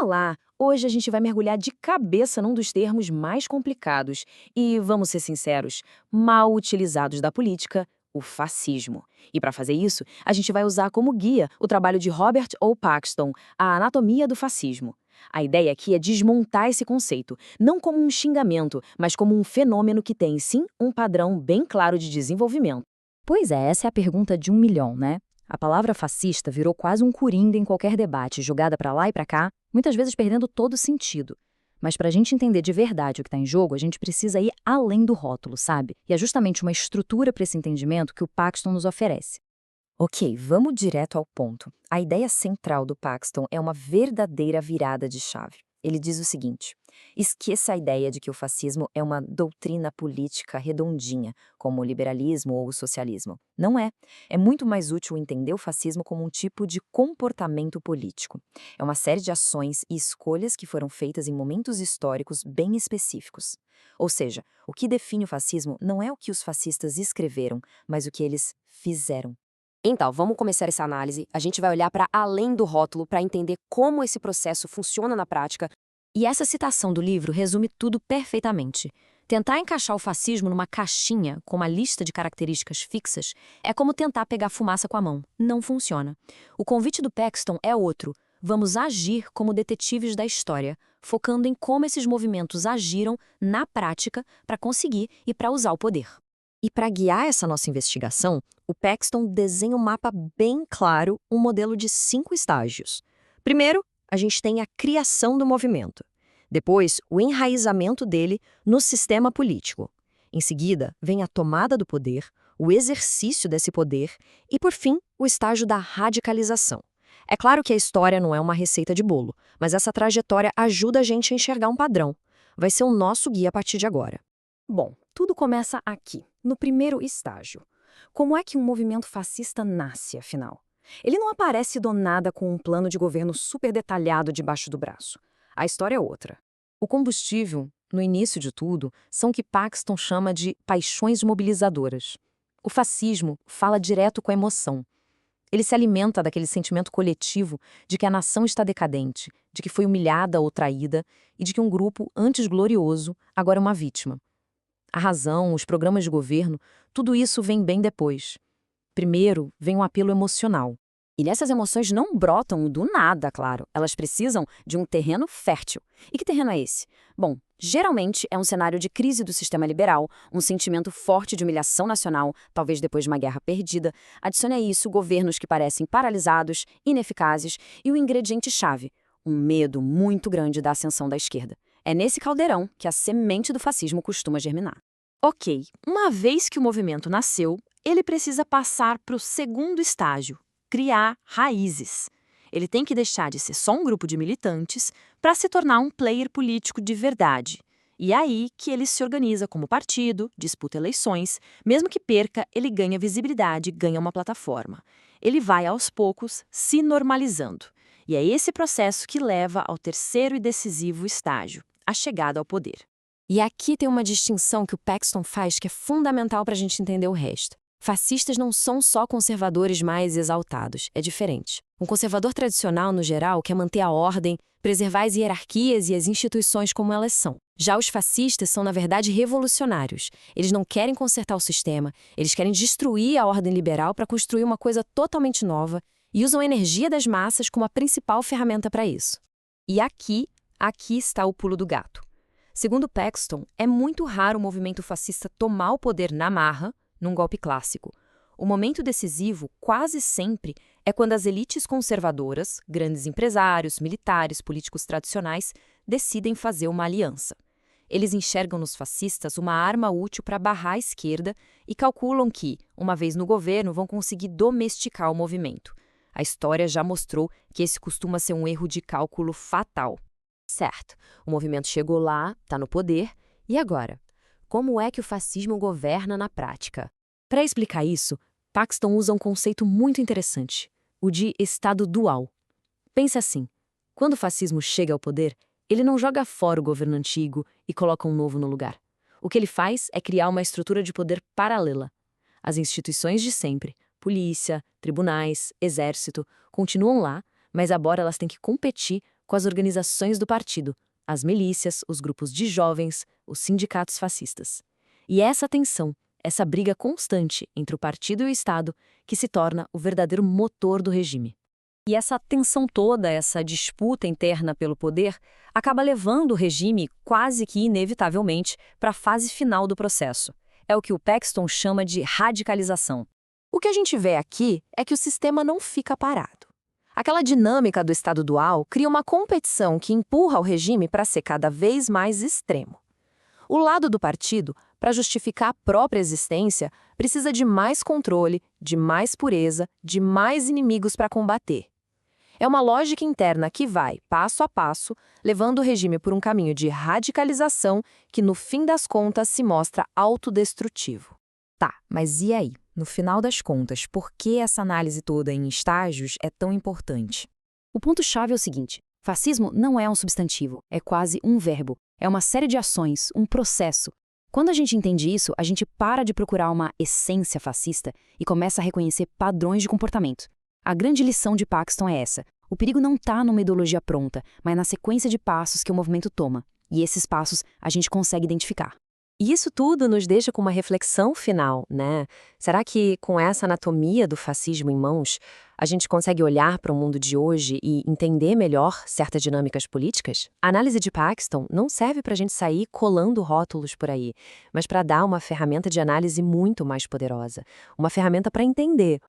Olá! Hoje a gente vai mergulhar de cabeça num dos termos mais complicados e, vamos ser sinceros, mal utilizados da política, o fascismo. E para fazer isso, a gente vai usar como guia o trabalho de Robert O. Paxton, A Anatomia do Fascismo. A ideia aqui é desmontar esse conceito, não como um xingamento, mas como um fenômeno que tem, sim, um padrão bem claro de desenvolvimento. Pois é, essa é a pergunta de 1 milhão, né? A palavra fascista virou quase um coringa em qualquer debate, jogada para lá e para cá, muitas vezes perdendo todo o sentido. Mas para a gente entender de verdade o que está em jogo, a gente precisa ir além do rótulo, sabe? E é justamente uma estrutura para esse entendimento que o Paxton nos oferece. Ok, vamos direto ao ponto. A ideia central do Paxton é uma verdadeira virada de chave. Ele diz o seguinte: esqueça a ideia de que o fascismo é uma doutrina política redondinha, como o liberalismo ou o socialismo. Não é. É muito mais útil entender o fascismo como um tipo de comportamento político. É uma série de ações e escolhas que foram feitas em momentos históricos bem específicos. Ou seja, o que define o fascismo não é o que os fascistas escreveram, mas o que eles fizeram. Então, vamos começar essa análise. A gente vai olhar para além do rótulo para entender como esse processo funciona na prática. E essa citação do livro resume tudo perfeitamente. Tentar encaixar o fascismo numa caixinha com uma lista de características fixas é como tentar pegar fumaça com a mão. Não funciona. O convite do Paxton é outro. Vamos agir como detetives da história, focando em como esses movimentos agiram na prática para conseguir e para usar o poder. E para guiar essa nossa investigação, o Paxton desenha um mapa bem claro, um modelo de 5 estágios. Primeiro, a gente tem a criação do movimento. Depois, o enraizamento dele no sistema político. Em seguida, vem a tomada do poder, o exercício desse poder e, por fim, o estágio da radicalização. É claro que a história não é uma receita de bolo, mas essa trajetória ajuda a gente a enxergar um padrão. Vai ser o nosso guia a partir de agora. Bom, tudo começa aqui, no primeiro estágio. Como é que um movimento fascista nasce, afinal? Ele não aparece do nada com um plano de governo super detalhado debaixo do braço. A história é outra. O combustível, no início de tudo, são o que Paxton chama de paixões mobilizadoras. O fascismo fala direto com a emoção. Ele se alimenta daquele sentimento coletivo de que a nação está decadente, de que foi humilhada ou traída e de que um grupo antes glorioso agora é uma vítima. A razão, os programas de governo, tudo isso vem bem depois. Primeiro, vem um apelo emocional. E essas emoções não brotam do nada, claro. Elas precisam de um terreno fértil. E que terreno é esse? Bom, geralmente é um cenário de crise do sistema liberal, um sentimento forte de humilhação nacional, talvez depois de uma guerra perdida. Adicione a isso governos que parecem paralisados, ineficazes e o ingrediente-chave, um medo muito grande da ascensão da esquerda. É nesse caldeirão que a semente do fascismo costuma germinar. Ok, uma vez que o movimento nasceu, ele precisa passar para o segundo estágio, criar raízes. Ele tem que deixar de ser só um grupo de militantes para se tornar um player político de verdade. E é aí que ele se organiza como partido, disputa eleições, mesmo que perca, ele ganha visibilidade, ganha uma plataforma. Ele vai, aos poucos, se normalizando. E é esse processo que leva ao terceiro e decisivo estágio, a chegada ao poder. E aqui tem uma distinção que o Paxton faz que é fundamental para a gente entender o resto. Fascistas não são só conservadores mais exaltados, é diferente. Um conservador tradicional, no geral, quer manter a ordem, preservar as hierarquias e as instituições como elas são. Já os fascistas são, na verdade, revolucionários. Eles não querem consertar o sistema, eles querem destruir a ordem liberal para construir uma coisa totalmente nova e usam a energia das massas como a principal ferramenta para isso. E aqui está o pulo do gato. Segundo Paxton, é muito raro o movimento fascista tomar o poder na marra, num golpe clássico. O momento decisivo, quase sempre, é quando as elites conservadoras, grandes empresários, militares, políticos tradicionais, decidem fazer uma aliança. Eles enxergam nos fascistas uma arma útil para barrar a esquerda e calculam que, uma vez no governo, vão conseguir domesticar o movimento. A história já mostrou que esse costuma ser um erro de cálculo fatal. Certo, o movimento chegou lá, está no poder, e agora? Como é que o fascismo governa na prática? Para explicar isso, Paxton usa um conceito muito interessante, o de estado dual. Pense assim, quando o fascismo chega ao poder, ele não joga fora o governo antigo e coloca um novo no lugar. O que ele faz é criar uma estrutura de poder paralela. As instituições de sempre, polícia, tribunais, exército, continuam lá, mas agora elas têm que competir com as organizações do partido, as milícias, os grupos de jovens, os sindicatos fascistas. E é essa tensão, essa briga constante entre o partido e o Estado, que se torna o verdadeiro motor do regime. E essa tensão toda, essa disputa interna pelo poder, acaba levando o regime, quase que inevitavelmente, para a fase final do processo. É o que o Paxton chama de radicalização. O que a gente vê aqui é que o sistema não fica parado. Aquela dinâmica do Estado dual cria uma competição que empurra o regime para ser cada vez mais extremo. O lado do partido, para justificar a própria existência, precisa de mais controle, de mais pureza, de mais inimigos para combater. É uma lógica interna que vai, passo a passo, levando o regime por um caminho de radicalização que, no fim das contas, se mostra autodestrutivo. Tá, mas e aí? No final das contas, por que essa análise toda em estágios é tão importante? O ponto-chave é o seguinte: fascismo não é um substantivo, é quase um verbo. É uma série de ações, um processo. Quando a gente entende isso, a gente para de procurar uma essência fascista e começa a reconhecer padrões de comportamento. A grande lição de Paxton é essa: o perigo não está numa ideologia pronta, mas na sequência de passos que o movimento toma. E esses passos a gente consegue identificar. E isso tudo nos deixa com uma reflexão final, né? Será que, com essa anatomia do fascismo em mãos, a gente consegue olhar para o mundo de hoje e entender melhor certas dinâmicas políticas? A análise de Paxton não serve para a gente sair colando rótulos por aí, mas para dar uma ferramenta de análise muito mais poderosa. Uma ferramenta para entender